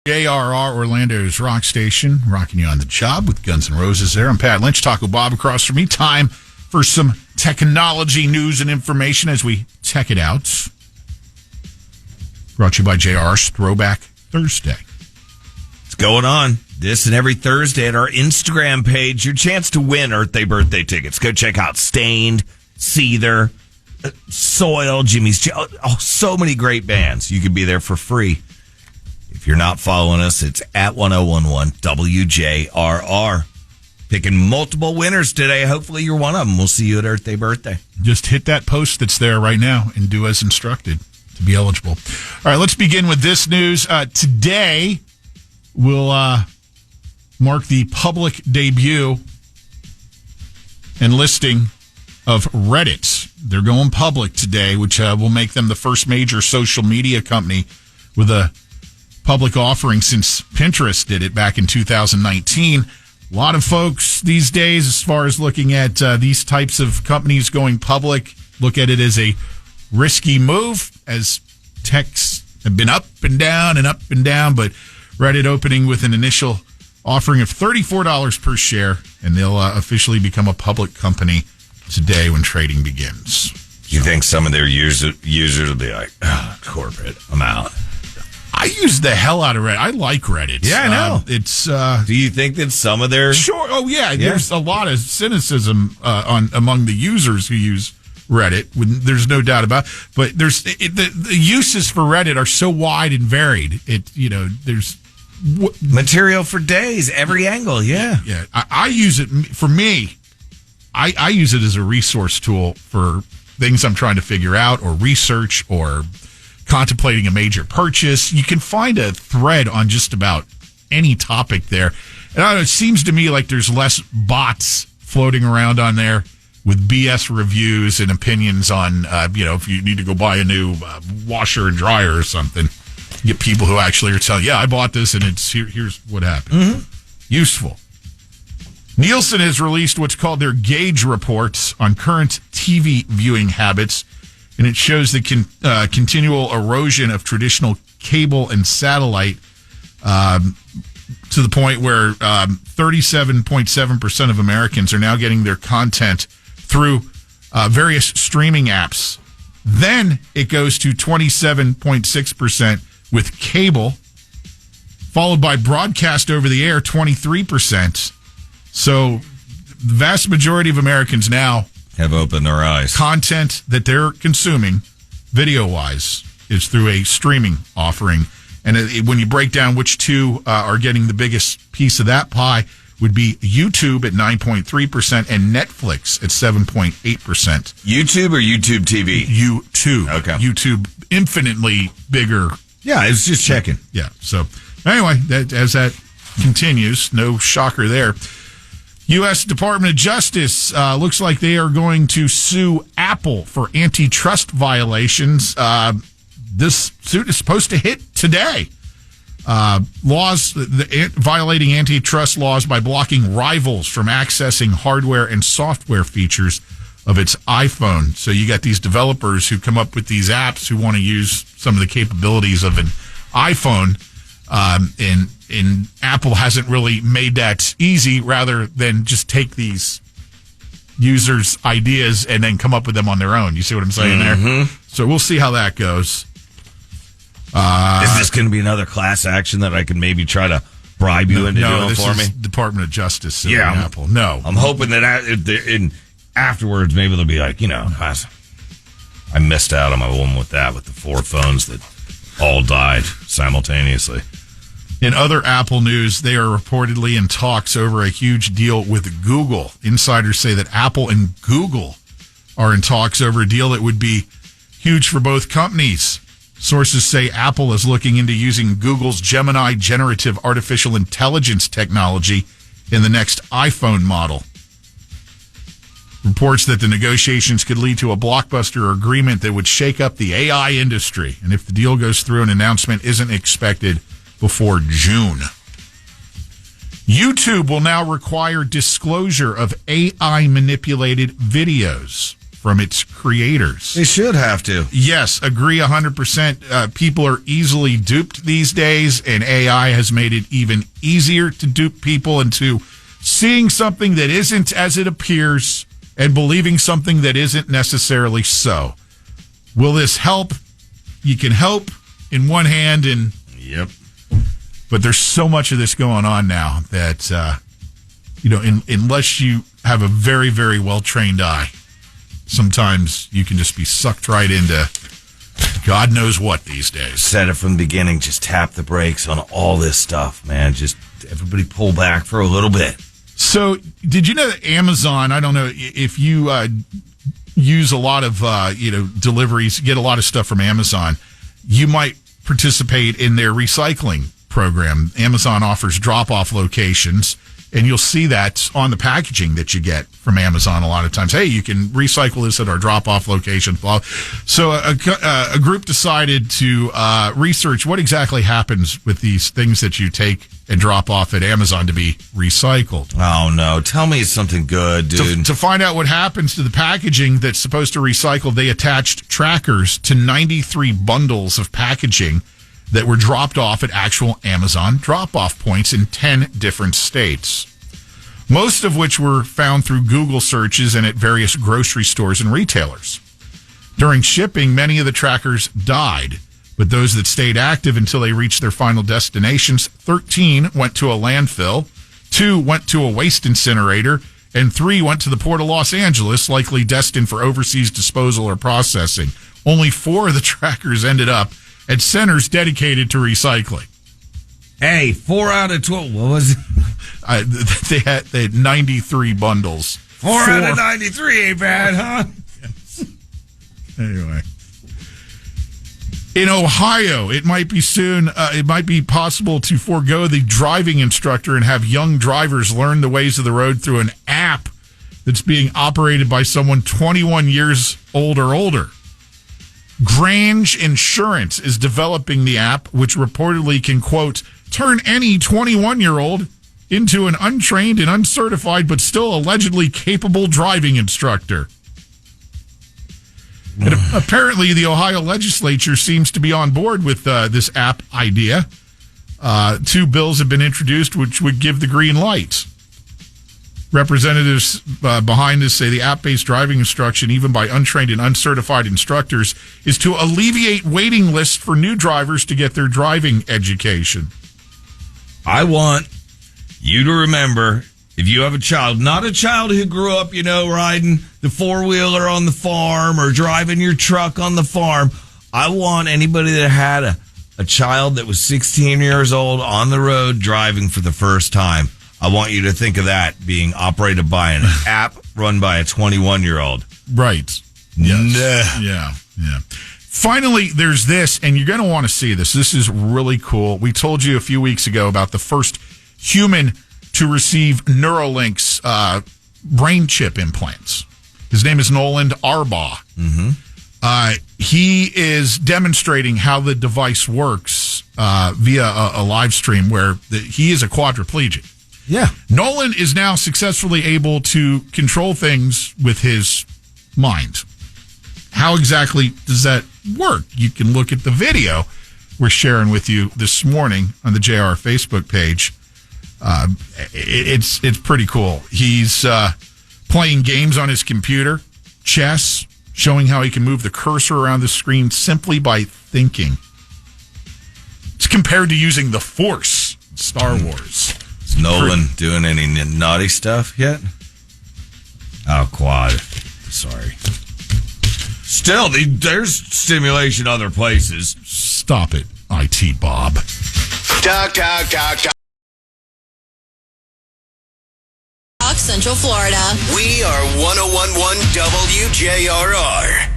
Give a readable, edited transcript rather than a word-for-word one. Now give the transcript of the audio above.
JRR Orlando's rock station, rocking you on the job with Guns N' Roses there. I'm Pat Lynch, Taco Bob across from me. Time for some technology news and information as we tech it out. Brought to you by JR's Throwback Thursday. What's going on? This and every Thursday at our Instagram page, your chance to win Earth Day birthday tickets. Go check out Stained, Seether, Soil, Jimmy's, so many great bands. You could be there for free. If you're not following us, it's at 1011 WJRR. Picking multiple winners today. Hopefully you're one of them. We'll see you at Earth Day birthday. Just hit that post that's there right now and do as instructed to be eligible. All right, let's begin with this news. Today will mark the public debut and listing of Reddit. They're going public today, which will make them the first major social media company with a public offering since Pinterest did it back in 2019. A lot of folks these days, as far as looking at these types of companies going public, look at it as a risky move, as techs have been up and down, but Reddit opening with an initial offering of $34 per share, and they'll officially become a public company today when trading begins. You think some of their users will be like, corporate, I'm out? I use the hell out of Reddit. I like Reddit. Yeah, I know. It's. Do you think that some of their sure? Oh yeah. There's a lot of cynicism among the users who use Reddit. There's no doubt about it. But the uses for Reddit are so wide and varied. There's material for days, every angle. Yeah. I use it for me. I use it as a resource tool for things I'm trying to figure out or research or contemplating a major purchase. You can find a thread on just about any topic there. And I don't know, it seems to me like there's less bots floating around on there with BS reviews and opinions on, if you need to go buy a new washer and dryer or something. You get people who actually are telling, I bought this and here's what happened. Mm-hmm. Useful. Nielsen has released what's called their Gauge reports on current TV viewing habits, and it shows the continual erosion of traditional cable and satellite to the point where 37.7% of Americans are now getting their content through various streaming apps. Then it goes to 27.6% with cable, followed by broadcast over the air, 23%. So the vast majority of Americans now have opened their eyes. Content that they're consuming, video-wise, is through a streaming offering. And when you break down which two are getting the biggest piece of that pie, would be YouTube at 9.3% and Netflix at 7.8%. YouTube or YouTube TV? YouTube. Okay. YouTube, infinitely bigger. Yeah, I was just checking. Yeah. So anyway, as that continues, no shocker there. U.S. Department of Justice looks like they are going to sue Apple for antitrust violations. This suit is supposed to hit today. Violating antitrust laws by blocking rivals from accessing hardware and software features of its iPhone. So you got these developers who come up with these apps who want to use some of the capabilities of an iPhone, and Apple hasn't really made that easy, rather than just take these users' ideas and then come up with them on their own. You see what I'm saying there? So we'll see how that goes. Is this going to be another class action that I can maybe try to bribe you into doing for me? Department of Justice suing Apple. No. I'm hoping that afterwards maybe they'll be like, I missed out on my one with the 4 phones that all died simultaneously. In other Apple news, they are reportedly in talks over a huge deal with Google. Insiders say that Apple and Google are in talks over a deal that would be huge for both companies. Sources say Apple is looking into using Google's Gemini generative artificial intelligence technology in the next iPhone model. Reports that the negotiations could lead to a blockbuster agreement that would shake up the AI industry. And if the deal goes through, an announcement isn't expected before June. YouTube will now require disclosure of AI-manipulated videos. from its creators. They should have to. Yes, agree 100%. People are easily duped these days, and AI has made it even easier to dupe people into seeing something that isn't as it appears and believing something that isn't necessarily so. Will this help? You can hope in one hand, and yep. But there's so much of this going on now that unless you have a very, very well-trained eye, sometimes you can just be sucked right into God knows what these days. Said it from the beginning, just tap the brakes on all this stuff, man. Just everybody pull back for a little bit. So, did you know that Amazon, I don't know if you use a lot of, deliveries, get a lot of stuff from Amazon, you might participate in their recycling program. Amazon offers drop-off locations, and you'll see that on the packaging that you get from Amazon a lot of times. Hey, you can recycle this at our drop-off location. So a group decided to research what exactly happens with these things that you take and drop off at Amazon to be recycled. Oh, no. Tell me something good, dude. To find out what happens to the packaging that's supposed to recycle, they attached trackers to 93 bundles of packaging that were dropped off at actual Amazon drop-off points in 10 different states, most of which were found through Google searches and at various grocery stores and retailers. During shipping, many of the trackers died, but those that stayed active until they reached their final destinations, 13 went to a landfill, 2 went to a waste incinerator, and 3 went to the Port of Los Angeles, likely destined for overseas disposal or processing. Only 4 of the trackers ended up at centers dedicated to recycling. Hey, 4 out of 12. What was it? They had 93 bundles. 4 out of 93 ain't bad, huh? Yes. Anyway. In Ohio, it might be possible to forego the driving instructor and have young drivers learn the ways of the road through an app that's being operated by someone 21 years old or older. Grange Insurance is developing the app, which reportedly can, quote, turn any 21-year-old into an untrained and uncertified but still allegedly capable driving instructor. And apparently, the Ohio legislature seems to be on board with this app idea. 2 bills have been introduced which would give the green light. Representatives behind this say the app-based driving instruction, even by untrained and uncertified instructors, is to alleviate waiting lists for new drivers to get their driving education. I want you to remember, if you have a child, not a child who grew up, riding the 4-wheeler on the farm or driving your truck on the farm. I want anybody that had a child that was 16 years old on the road driving for the first time. I want you to think of that being operated by an app run by a 21-year-old. Right. Yes. Yeah. Finally, there's this, and you're going to want to see this. This is really cool. We told you a few weeks ago about the first human to receive Neuralink's brain chip implants. His name is Nolan Arbaugh. Mm-hmm. He is demonstrating how the device works via a live stream where he is a quadriplegic. Yeah. Nolan is now successfully able to control things with his mind. How exactly does that work? You can look at the video we're sharing with you this morning on the JR Facebook page. It's pretty cool. He's playing games on his computer, chess, showing how he can move the cursor around the screen simply by thinking. It's compared to using the Force in Star Wars. Is Nolan doing any naughty stuff yet? Oh, quad. Sorry. Still, there's stimulation other places. Stop it, IT Bob. Talk. Central Florida. We are 101.1 WJRR.